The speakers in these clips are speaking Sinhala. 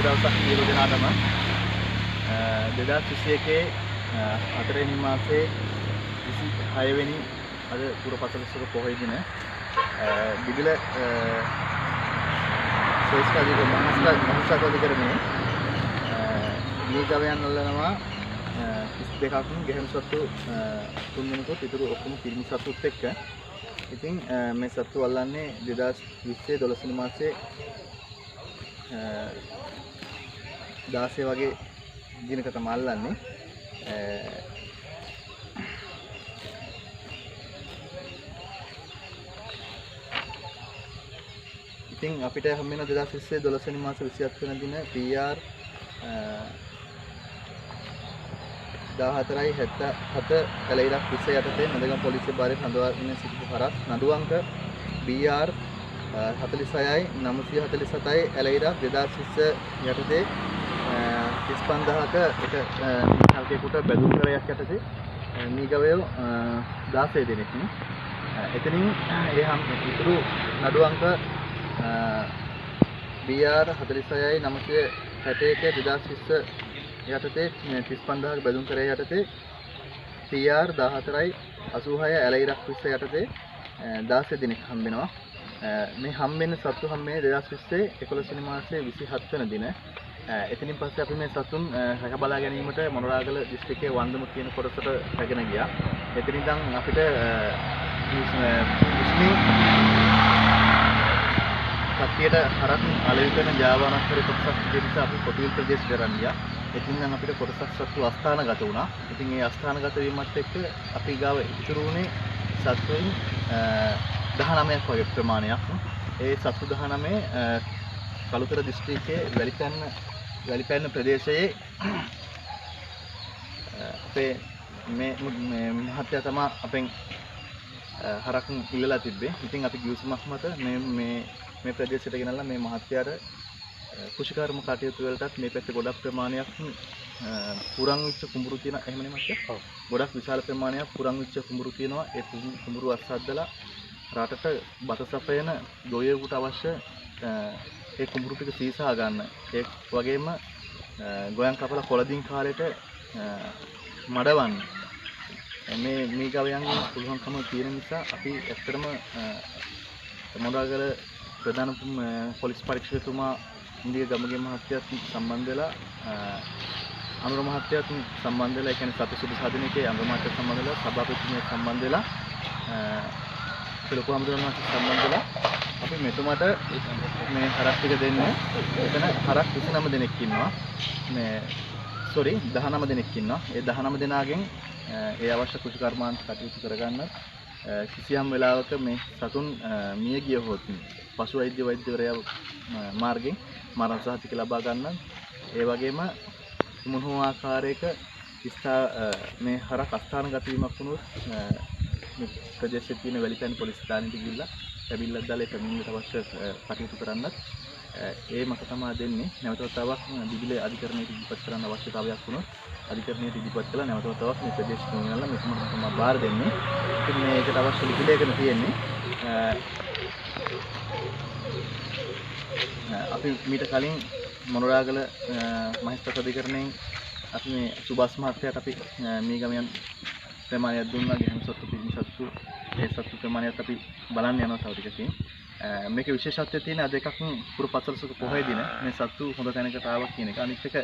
දවසක් සියලු දෙනාටම 2021 4 වෙනි මාසයේ 26 වෙනි අද පුරපසළොස්වක පොහොය දින දිගල ශ්‍රේෂ්ඨ මහස්ථාධිකරණයේ මේ ගවයන් අල්ලනවා 32ක් ගැහැණු සත්තු 3 දෙනෙකුත් ඉතුරු ඔක්කොම පිරිමි සත්තුත් එක්ක. ඉතින් මේ සත්තු අල්ලන්නේ 2020 12 වෙනි මාසයේ 16 වගේ දිනක තමයි අල්ලන්නේ. ඉතින් අපිට හම් වෙන 2020 12 වෙනි මාස 27 වෙනි දින PR 14.77 කැලයිරක් 20 යටතේ නදගම පොලිසිය භාරයෙන් හඳුන්වාගෙන සිටින හරක් නඩු අංක BR 46.947 ඇලයිරක් 2020 යටතේ 35000ක එක කල්කේකට බැඳුම් කරයක් යටතේ මේ ගවයෝ 16 දෙනෙක්. එතනින් ඒ හම් ඉතුරු නඩු අංක BR 46.961 2020 යටතේ 35000ක බැඳුම් කරය යටතේ PR 14.86 ඇලයිරක් 20 යටතේ 16 දෙනෙක් හම්බ වෙනවා. මේ හම්බෙන්න සත්තු හම්බෙන්නේ 2020 11 වෙනි මාසයේ 27 වෙනි දින. එතනින් පස්සේ අපි මේ සතුන් රැක බලා ගැනීමට මොනරාගල දිස්ත්‍රික්කයේ වන්දම කියන කොටසට රැගෙන ගියා. එතනින් ඉඳන් අපිට මුස්ලිම් කට්ටියට හරක් අලෙවි කරන ජාවානස්තරේ කොටසක් දෙන්න අපි කොටිල් ප්‍රදේශයට ගරන් ගියා. එතනින් නම් අපිට කොටසක් සත්තු අස්ථානගත වුණා. ඉතින් ඒ අස්ථානගත වීමත් එක්ක අපි ගාව ඉතුරු වුණේ සත්තුන් 19ක් වගේ ප්‍රමාණයක්. ඒ සත්තු 19 කළුතර දිස්ත්‍රික්කයේ වැලිපැන්න ප්‍රදේශයේ අපේ මේ මහත්තයා තමයි අපෙන් හරක් ඉල්ලලා තිබ්බේ. ඉතින් අපි ගිවිසුමක් මත මේ ප්‍රදේශයට ගෙනල්ලා මේ මහත්තයාට කුෂිකර්ම කටයුතු වලටත් මේ පැත්තේ ගොඩක් ප්‍රමාණයක් පුරන් වෙච්ච කුඹුරු තියෙන එහෙම නෙමෙයි මහත්තයා. ගොඩක් විශාල ප්‍රමාණයක් පුරන් වෙච්ච කුඹුරු තියෙනවා. ඒ කුඹුරු අස්සද්දලා රටට බත සපයන ගොවියෙකුට අවශ්‍ය ඒ කුඹුරු ටික සීසා ගන්න. ඒ වගේම ගොයන් කපලා කොළදින් කාලේට මඩවන්න. මේ ගවයන්ගේ පුළුවන්කම තියෙන නිසා අපි ඇත්තටම මොනරාගල ප්‍රධාන පොලිස් පරීක්ෂකතුමා ඉන්දිය ගමගේ මහත්තයාත් සම්බන්ධ වෙලා අනුර මහත්තයාත් සම්බන්ධ වෙලා ඒ කියන්නේ සතු සුදු සාධනයේ අනුර මහත්තයා සම්බන්ධ වෙලා සභාපතිතුමිය සම්බන්ධ වෙලා ලොකු හමුදුරන්වත් සම්බන්ධ වෙලා අපි මෙතුමාට මේ හරක් ටික දෙන්නේ. එතන හරක් 29 දෙනෙක් ඉන්නවා. මේ 19 දෙනෙක් ඉන්නවා. ඒ 19 දෙනාගෙන් ඒ අවශ්‍ය කුෂිකර්මාන්ත කටයුතු කරගන්න කිසියම් වෙලාවක මේ සතුන් මිය ගිය හොත් පශු වෛද්‍යවරයා මාර්ගයෙන් මරණ සහතික ලබා ගන්න. ඒ වගේම මොන ආකාරයක මේ හරක් අස්ථානගත වීමක් වුණොත් මේ ප්‍රදේශයේ තියෙන වැලිපැන් පොලිස් ස්ථානෙට ගිහිල්ලා පැමිණිල්ලක් දාලා ඒ පැමිණිල්ලට අවශ්‍ය කටයුතු කරන්නත් ඒ මත තමයි දෙන්නේ. නැවත වතාවක් දිගිලේ අධිකරණයට ඉදිරිපත් කරන්න අවශ්‍යතාවයක් වුණොත් අධිකරණයට ඉදිරිපත් කළා නැවත වතාවක් මේ ප්‍රදේශයට ගෙනල්ලා මෙතුමට තමයි බාර දෙන්නේ. ඉතින් මේකට අවශ්‍ය ලිපි ලේඛන තියෙන්නේ. අපි මීට කලින් මොනරාගල මහේස්ත්‍රාත් අධිකරණයෙන් අපි මේ සුභාස් මහත්තයාට අපි මේ ගමයන් ප්‍රමාණයක් දුන්නා. ගැහැණු සත්තු පිරිමි සත්තු ඒ සත්තු ප්‍රමාණයත් අපි බලන්න යනවා තව ටිකකින්. මේකේ විශේෂත්වය තියෙන අද එකක් පුරපසළොස්වක පොහොය දින මේ සත්තු හොඳ තැනකට ආවා කියන එක. අනිත් එක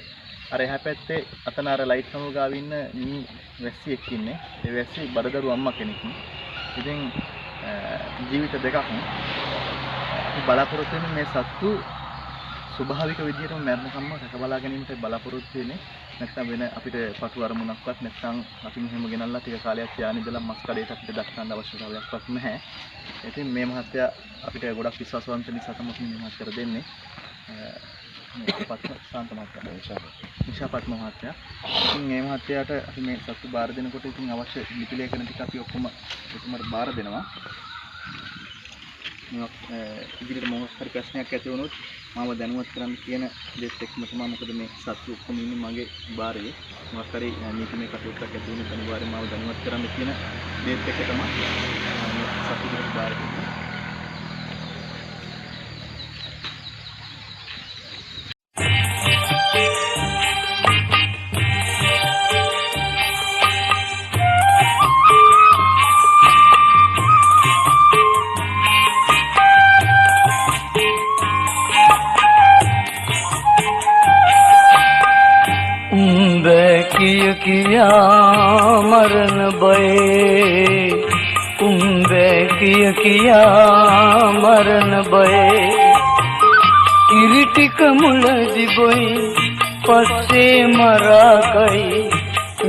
අර එහා පැත්තේ අතන අර ලයිට් කම ගාව ඉන්න මී වැස්සියෙක් ඉන්නේ. ඒ වැස්සි බඩදරු අම්මා කෙනෙක්. ඉතින් ජීවිත දෙකක් අපි බලාපොරොත්තු වෙන මේ සත්තු ස්වභාවික විදිහටම මරණකම්ම රැක බලා ගැනීමට බලාපොරොත්තු වෙන්නේ. නැත්නම් වෙන අපිට පටු අරමුණක්වත් නැත්නම් අපි මෙහෙම ගෙනල්ලා ටික කාලයක් යාන ඉඳලා මස් කඩේට අපිට දක්වන්න අවශ්‍යතාවයක්වත් නැහැ. ඉතින් මේ මහත්තයා අපිට ගොඩක් විශ්වාසවන්ත නිසා තමයි මේ මහත්තයාට දෙන්නේ. මේ ශාන්ත මහත්තයා නිශාපත් මහත්තයා. ඉතින් මේ මහත්තයාට අපි මේ සත්තු බාර දෙනකොට ඉතින් අවශ්‍ය ලිපි ලේඛන ටික අපි ඔක්කොම එතුමාට බාර දෙනවා. ඉදිරියට මොකක් හරි ප්‍රශ්නයක් ඇති වුණොත් මාව දැනුවත් කරන්න කියන දෙයක් එක්කම තමයි. මොකද මේ සත්තු ඔක්කොම ඉන්නේ මගේ බාරේ. මොකක් හරි නීතිමය කටයුත්තක් ඇති වුණොත් අනිවාර්යයෙන්ම මාව දැනුවත් කරන්න කියන දෙයක් එක්ක තමයි සත්තු දෙක බාර දෙන්නේ. किया किया मरण बये उम्बे किया मरण बये किरीटिक मुलजी बोई पसे मरा कई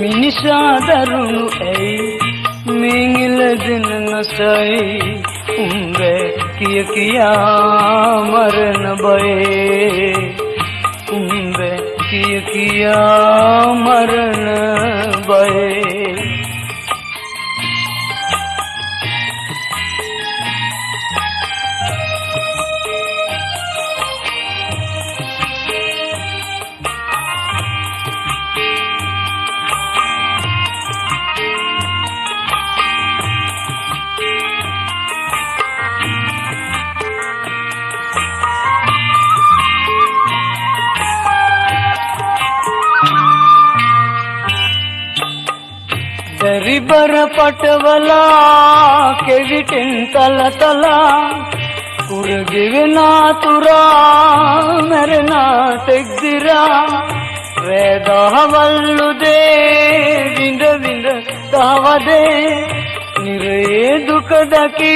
मिनिसा दरुनु ऐ मिंगिल दिन नसई उम्बे किया मरण बये उम्बे किया मरण बये दरिबर पटवला केविटिन तल तला कुरगिविना तुरा मेरे नाटक दिरा वेदा वल्लु दे विंद विंद तावदे निरे दुख दकी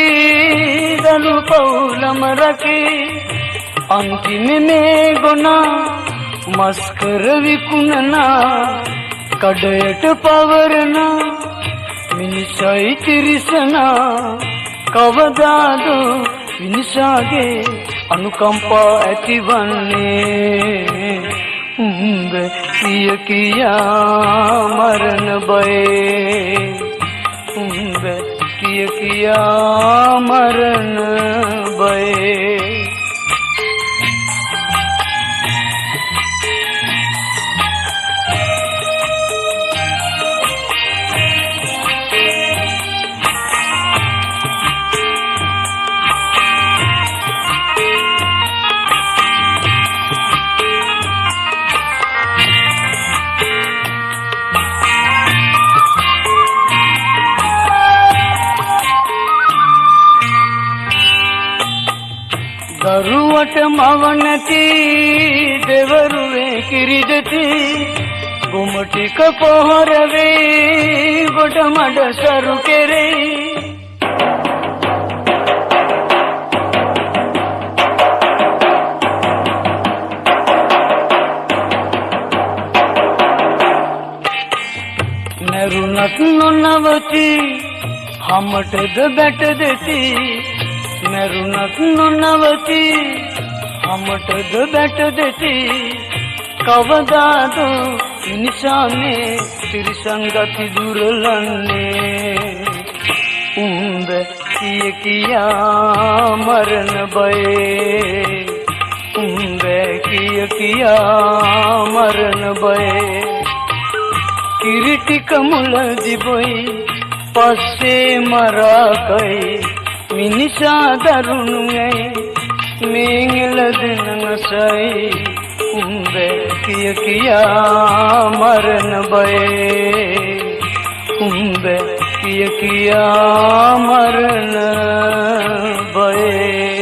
दनु पौलम रकी अंतिम में गुना मस्कर विकुनना कड़यट पवरना मिनिसाई तिरिसना कवदादो मिनिसागे अनुकंपा ऐतिवन्ने उम्बे किया मरण बये उम्बे किया मरण बये दरुवट मवनती देवरुवे किरीदती गुमटी कपोहरवे गोटमड सरू केरे नरुनत नवती हमट द बैठ देती मेरुनत नवती हमट द बैठ देती कवदादो इंसाने फिर संगति दुर्लने उम्बे किया मरण बये उम्बे किया मरण बये किरीटिक मुलजी बोई पसे मरा कई मिनिसा दरुनु ऐ मिंगिल दिन नसई उम्बे किया मरण बये उम्बे किया मरण बये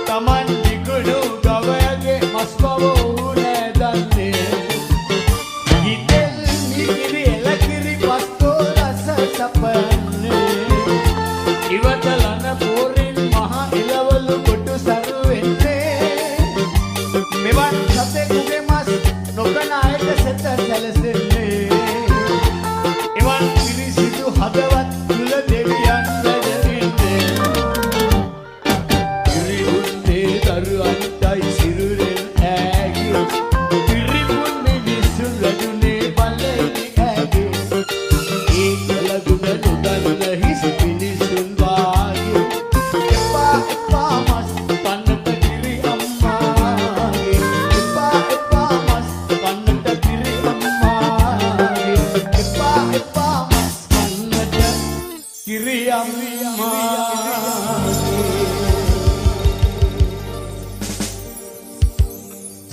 Taman dikudu gawage mas bawo ne danne Gitel mikiri elakiri patto rasa sapanne Iwatalana porin maha ilavalu kotu saru wenne Mewan satekuge mas nokana ek seta salasenne Ewan pirisidu hadawat tula deviyan වැඩinne Iribunne daruwantai siruren ääge Iribunne visun radune baleni ääge Ekalaguda nudanna his pinisun waage Epa epa mas kannata kiri ammage Epa epa mas kannata kiri ammage Epa epa mas kannata kiri ammage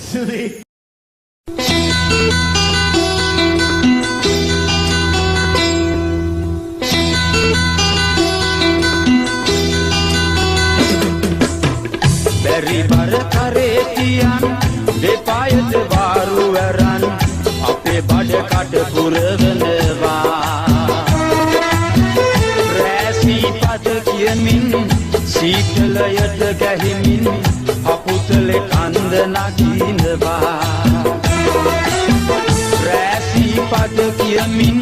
Sudi බැරි බර කරේ තියන් දෙපායට වාරු වරන් අපේ බඩ කට පුරවනවා රැසී පද කියමින් සීතලයට ගැහිමින් අපුතලේ කන්ද නගිනවා රැසී පද කියමින්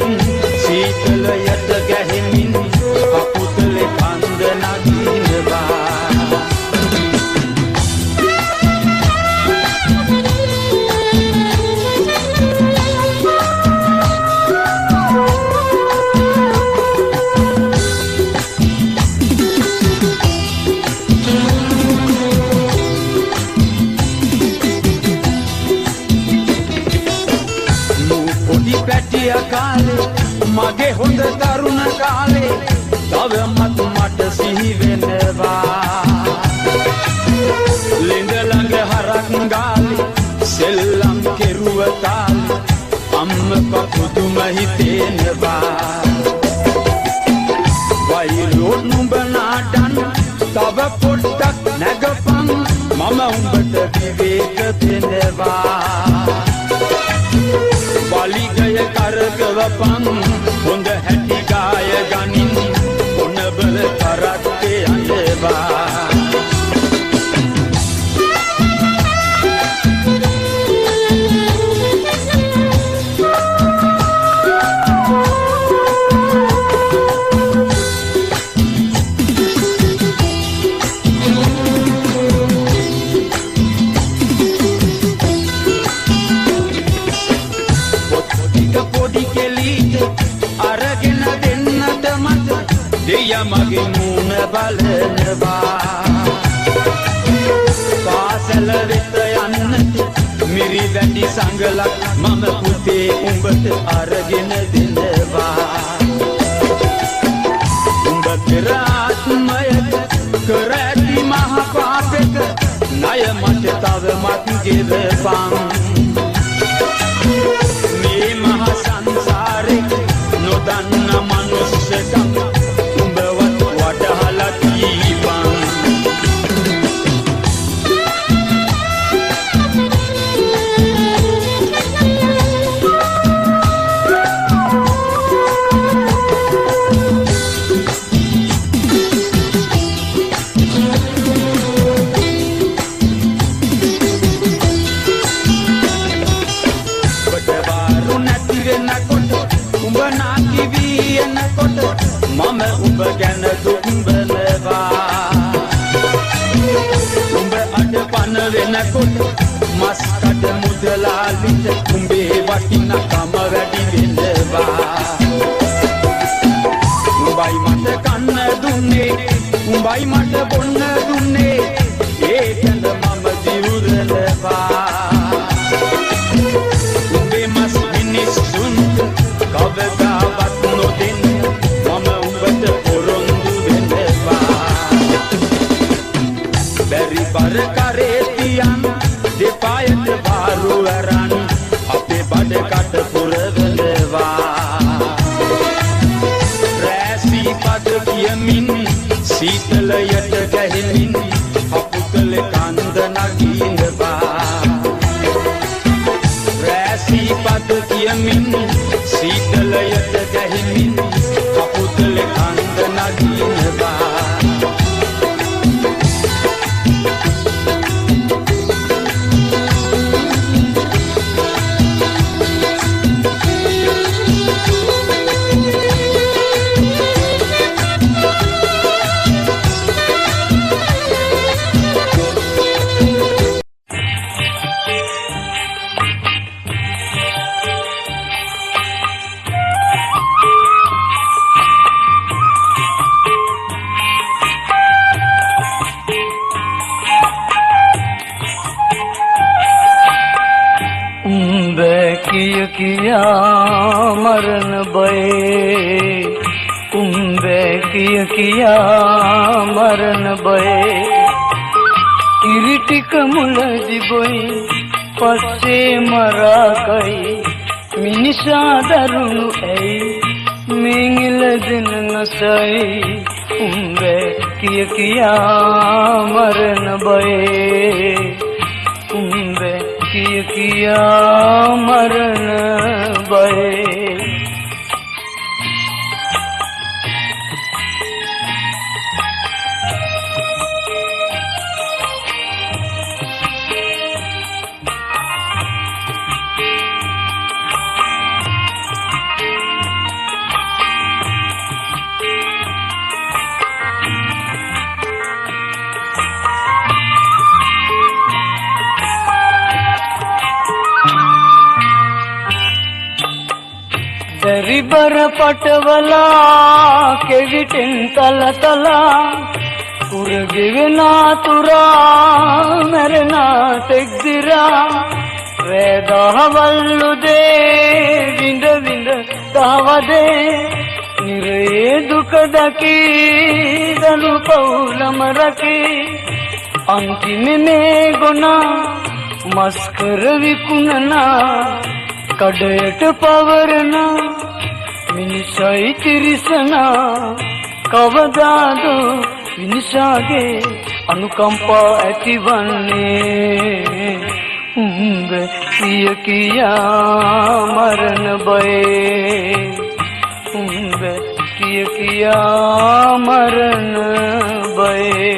සීතලයට ගැහිමින් අපුතලේ කන්ද නගිනවා කාලේ මගේ හොඳ තරුණ කාලේ තවමත් මට සිහි වෙනවා ලිඳ ළඟ හරක් ගාලේ සෙල්ලම් කෙරුව තාලේ අම්මපා පුදුම හිතෙනවා වයිලෝ නුඹ නාටන් තව පොඩ්ඩක් නැගපන් මම උඹට විවේක දෙනවා Baligaya kargavapam Hunda hatti gaya ganin Onabal karatte andeva Deya mage moon balanawa Paasal වෙත යන්නට මිරි වැටි සංගලක් මම පුතේ උඹට අරගෙන දෙනවා උඹ පෙර ආත්මයක කර ඇති මහ පාපෙක ණය මට තවමත් ගෙවපන් මේ මහ සංසාරේ නොදන්න මනුස්සකම් මම උඹ ගැන දුක් බලවා උඹ අඩපන වෙනකොට මස් කඩ මුදලාලිට උඹේ වටිනකම වැඩි වෙනවා උඹයි මට කන්න දුන්නේ උඹයි මට බොන්න දුන්නේ ඒකද මම දිවුරනවා උඹේ මස් මිනිස්සුන්ට කවදාවත් නොදෙන්න බර කරේ තියන් දෙපායට වාරු වරන් අපේ බඩ කට පුරවනවා රැසී පද කියමින් සීතලයට ගැහෙමින් අපුතලේ කන්ද නගිනවා රැසී පද කියමින් සීතලයට ගැහිමින් කපුතල කන්ද නගිනවා किया मरण बये कुंबे किया मरण बये इरिटिक मुलजी बोई पस्से मरा कई मिनिशा दरुनु ऐ मिंगिल दिन नसई कुंबे किया मरण बये कुंबे किया मरण बये दरिबर पटवला केविटिन तल तला उर्गिविना तुरा मरना तेग्दिरा वेदावल्लु दे विंद विंद दावदे निरे दुख दकी दनु पौलम रकी अंतिम में गुना मस्कर विकुनना कड़ेट पवरना मिनिसाई तिरिसना कवदादो मिनिसागे अनुकंपा ऐतिवन्ने उम्बे किया मरण बये उम्बे किया मरण बये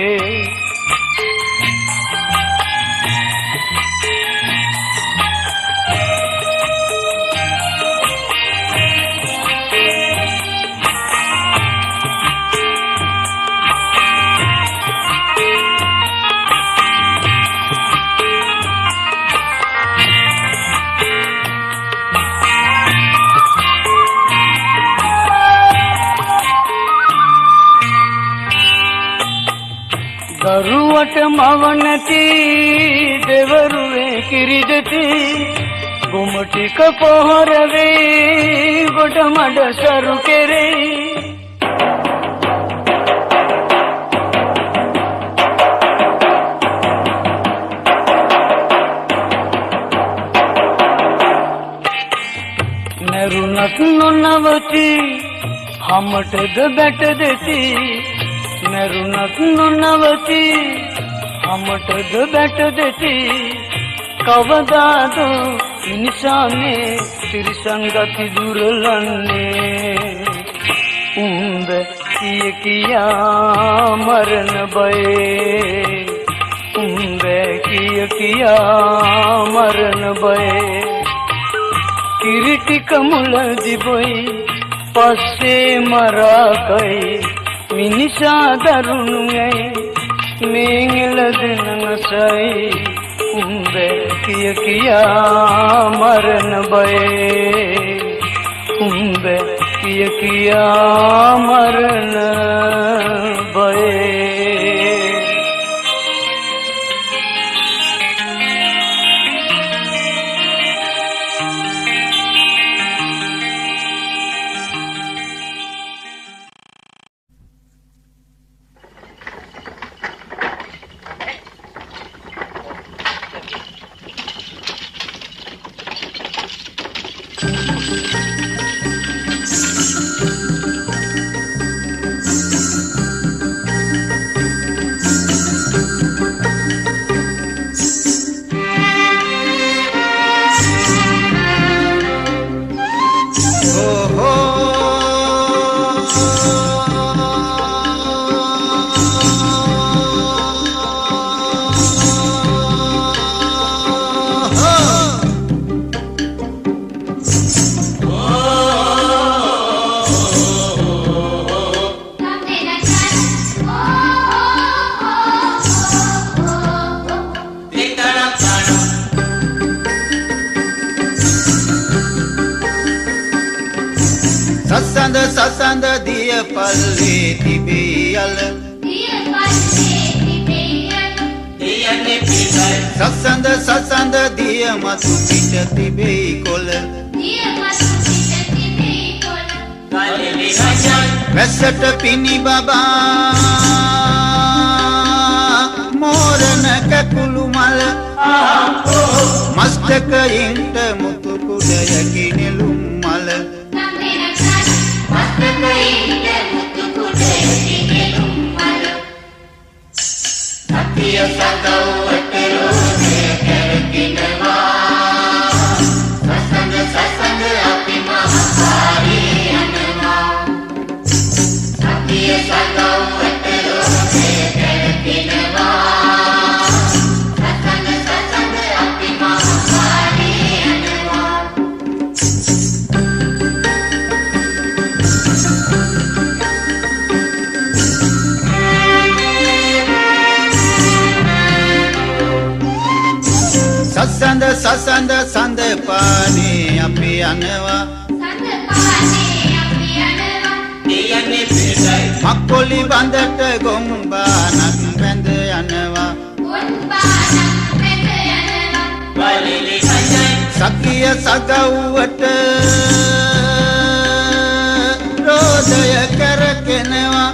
दरुवट मवनती देवरुवे किरिदती गुमटी कपोहरवे गोट मड सरू केरे नरुनक नवती हमट द बैठ देती नरुनक नवती हमट द बैठ देती कवदादो इंसाने तिरसंगति दुर्लन्ने उम्बे किया मरण बये उम्बे किया मरण बये किरीटिक मुलजी बोई पस्से मरा कई मिनिशा दरुनु मेंगल दिन नसई उम्बे किया मरण बये उम्बे किया मरण बये සසඳ දිය පල්ලේ තිබී යල සසඳ දිය මතු පිට තිබෙයි කොළ වැස්සට පිණි බබා මෝරණ කැකුළු මල මස්තකයින්ට මුතු කුඩයකි නෙළුම් මල සතිය සදව්වට රෝදය කැරකිනවා සසඳ අපි මහපාරේ යනවා සතිය සදව්වට රෝදය කැරකිනවා සසඳ අපි මහපාරේ යනවා සසඳ සඳ පානේ අපි යනවා දියන්නේ පිටයි මක්කොලි බඳට ගොම්බානක් වැඳ යනවා වලිලි කයි සකිය සගව්වට රෝදය කරකෙනවා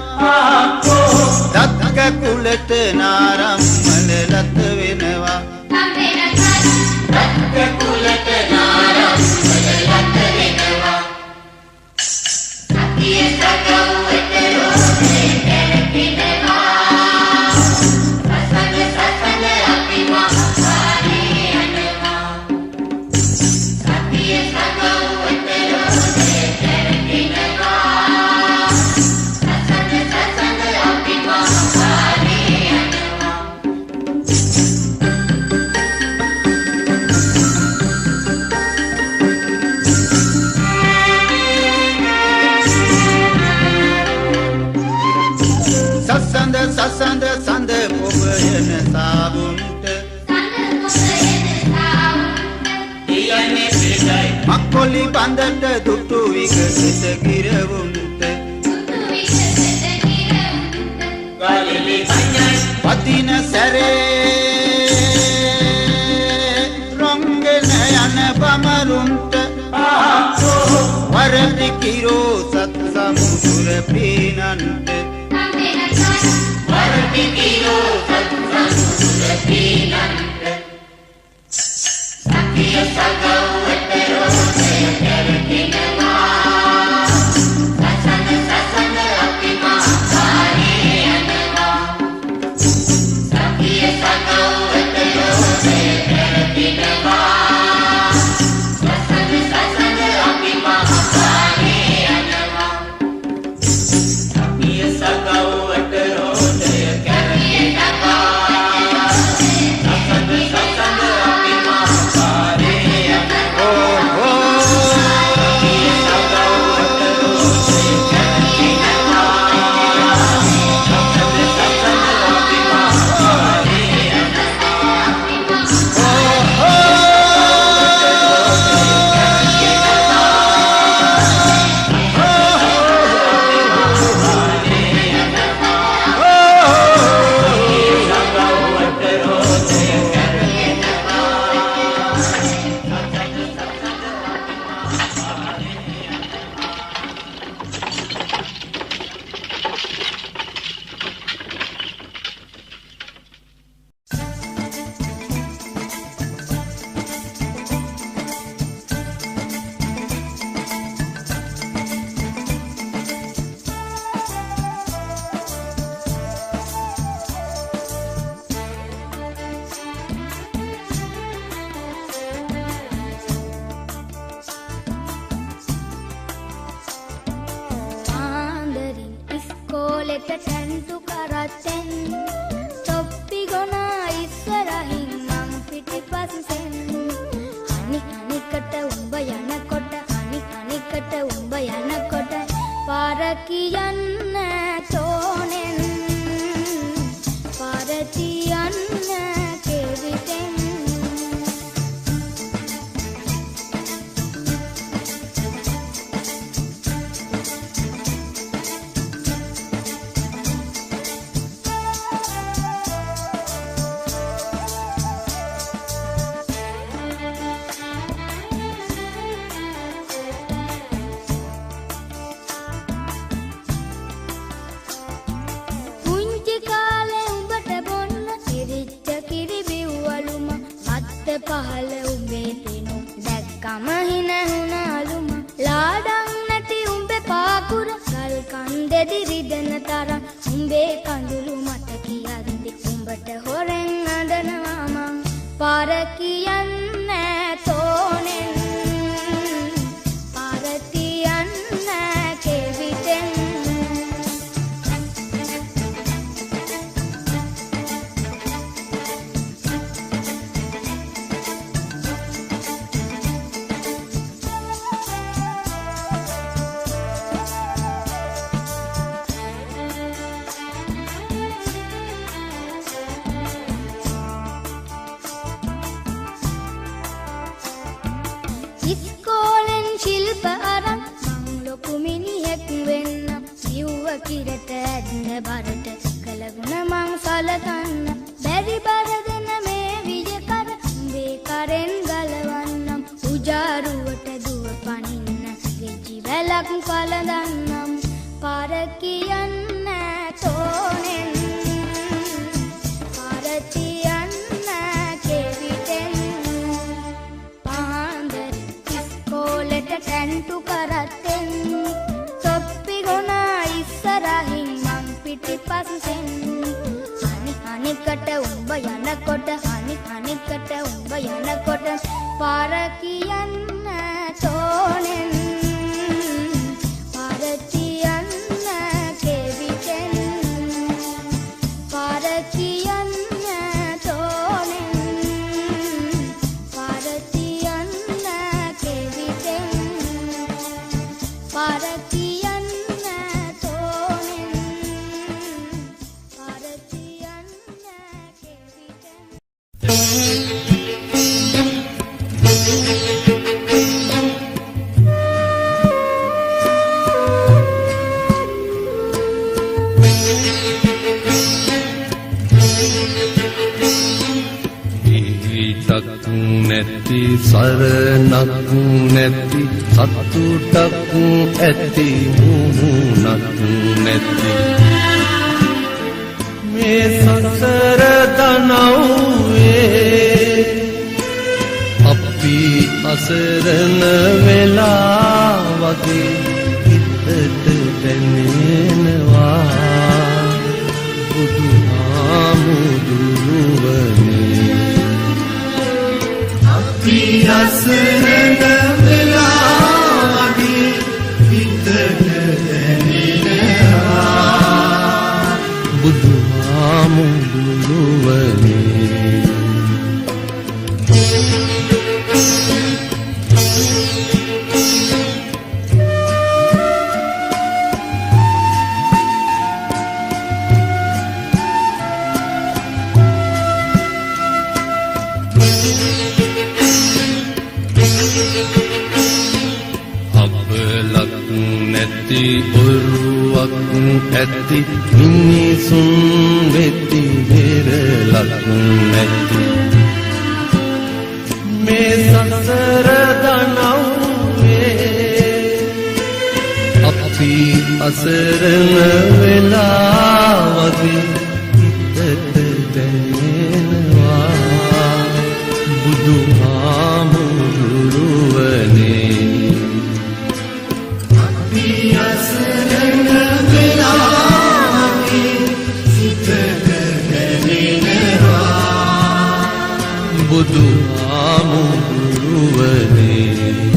දත්ක කුලට නාරම්මල ලත වෙනවා කුලට නාරම්මල ලත වෙනවා සතිය සගව්වට රෝදය කරකිනවා සසඳ අපි මහපාරේ යනවා සතිය සගව්වට රෝදය කරකිනවා සසඳ අපි මහපාරේ යනවා සසඳ පොබයන සාබුන්ට දියන්නේ පිටයි මක්කොලි බඳට දුටු විකසිත ගිරවුන්ට වලිලි කයි පතින සැරේ රොංගෙන යන බමරුන්ට වරදි කිරෝ සත් සමුදුර පීනන්ට වරදි කිරෝ සත් සමුදුර පීනන්ට සතිය සගව්වට රෝදය කරකිනවා සසඳ අපි මහපාරේ යනවා සතිය සගව්වට රෝදය කරකිනවා සසඳ අපි මහපාරේ යනවා සතිය සගව්වට රෝදය කරකිනවා සසඳ අපි මහපාරේ යනවා සතිය සගව්වට රෝදය කරකිනවා සසඳ අපි මහපාරේ ටැන්ටු කරත්තෙන් තොප්පි ගොනා ඉස්සරහින් මං පිටිපස්සෙන් අනි අනිකට උඹ යනකොට අනි අනිකට උඹ යනකොට පාර කියන්න තෝනෙන් පාර තියන්න කෙවිතෙන් පහළ උඹේ පෙනු දැක්කම හිනහුණාලුම ලාඩම් නැති උඹේ පාකුර ගල් කන්දෙදි රිදෙන තරම් උඹේ කඳුළු මට කියද්දි උඹට හොරෙන් අඬනවා මං පාර කියන්නේ තෝනෙන් පාර තියන්නේ කෙවිතෙන් ඉස්කෝලෙන් ශිල්ප අරන් මං ලොකු මිනිහෙක් වෙන්න සිව්ව කිරට ඇද්න බරට කළගුණ මං සලකන්න බැරි බරදෙන මේ විජකර උඹේ කරෙන් ගලවන්නම් උජාරුවට දුව පනින්න ගෙජි වැලක් පලදන්නම් පාර කියන්න තෝනෙන් පාර තියන්න කෙවිතෙන් පාන්දර ඉස්කෝලෙට කැන්ටු කරත්තෙන් තොප්පි ගොනා ඉස්සරහින් මං පිටිපස්සෙන් අනිකට උඹ යනකොට අනිකට උඹ යනකොට පාර කියන්න තෝනෙන් පාර තියන්න කෙවිතෙන් පාර කියන්න තෝනෙන් පාර තියන්න කෙවිතෙන් පාර කියන්න තෝනෙන් පාර තියන්න කෙවිතෙන් හිතක් නැති සරණක් නැති සතුටක් ඇති මුහුණක් නැති මේ සසර දනව්වේ අපි අසරණ වෙලා වගේ හිතට දැනෙනවා බුදුහාමුදුරුවනේ අපි අසරණ වෙලා වගේ හිතට දැනෙනවා බුදුහාමුදුරුවනේ අබලක් නැති ඔරුවක් ඇති මිනිසුන් වෙති වෙරලක් නැති මේ සසර දනව්වේ අපි අසරණ වෙලා වගේ හිතට දැනෙනවා බුදුහාමුදුරුවනේ බුදුහාමුදුරුවනේ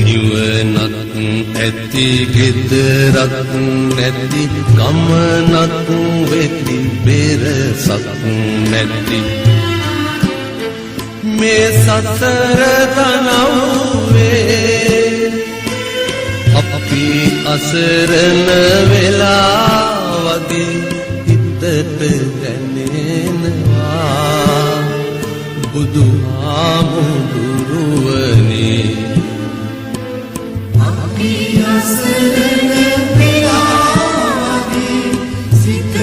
නිවනක් ඇති ගෙදරක් නැති ගමනක් වෙති බෙරසක් නැති මේ සසර තනව්වේ අපි අසරණ වෙලා වගේ හිතට දැනෙනවා බුදුහාමුදුරුවනේ අසරණ වෙලා වගේ සිතට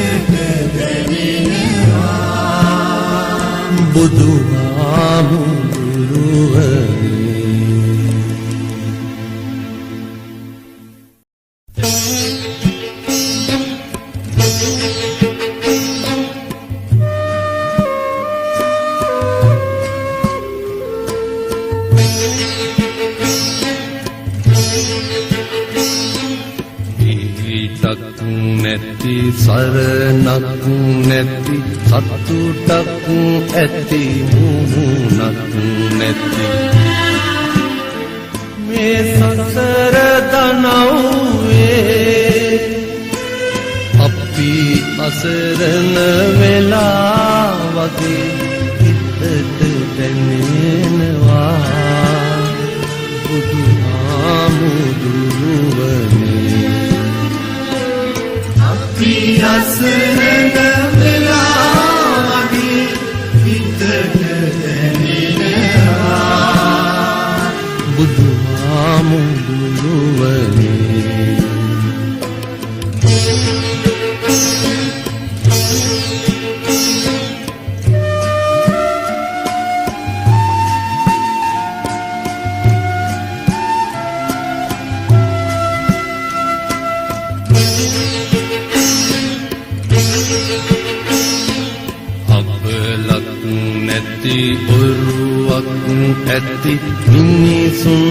බුදුහාමුදුරුවනේ ඊටක් නැති සරණක් නැති සතුටක් ඇති මුහුණක් නැති මේ සසර දනව්වේ අපි අසරණ වෙලා වගේ හිතට දැනෙනවා බුදුහාමුදුරුවනේ අපි අසරණ වෙලා වගේ හිතට දැනෙනවා බුදුහාමුදුරුවනේ නැති ඔරුවක් ඇති මිනිසුන්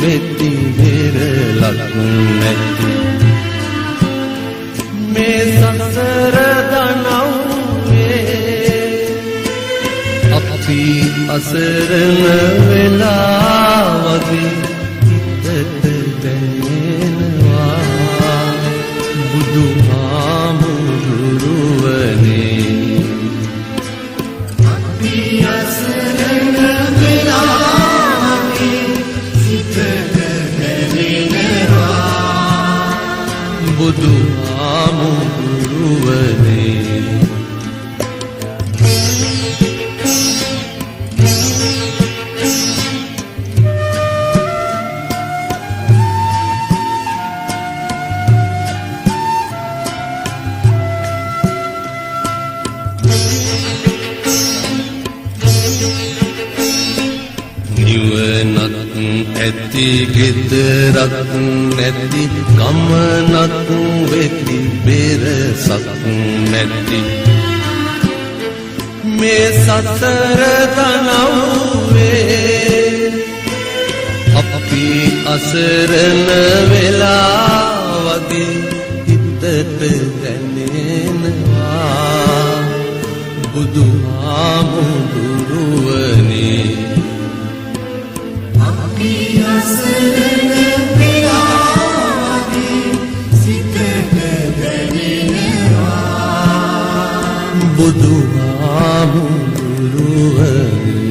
වෙති වෙරලක් නැති මේ සසර දනව්වේ අපි අසරණ වෙලා වගේ හිතට දැනෙනවා බුදුහාමුදුරුවනේ බුදුහාමුදුරුවනේ ඇති ගෙදරක් නැති ගමනක් වෙති බෙරසක් නැති මේ සසර තනව්වේ අපි අසරණ වෙලා වගේ හිතට දැනෙනවා බුදුහාමුදුරුවනේ බුදුහාමුදුරුවනේ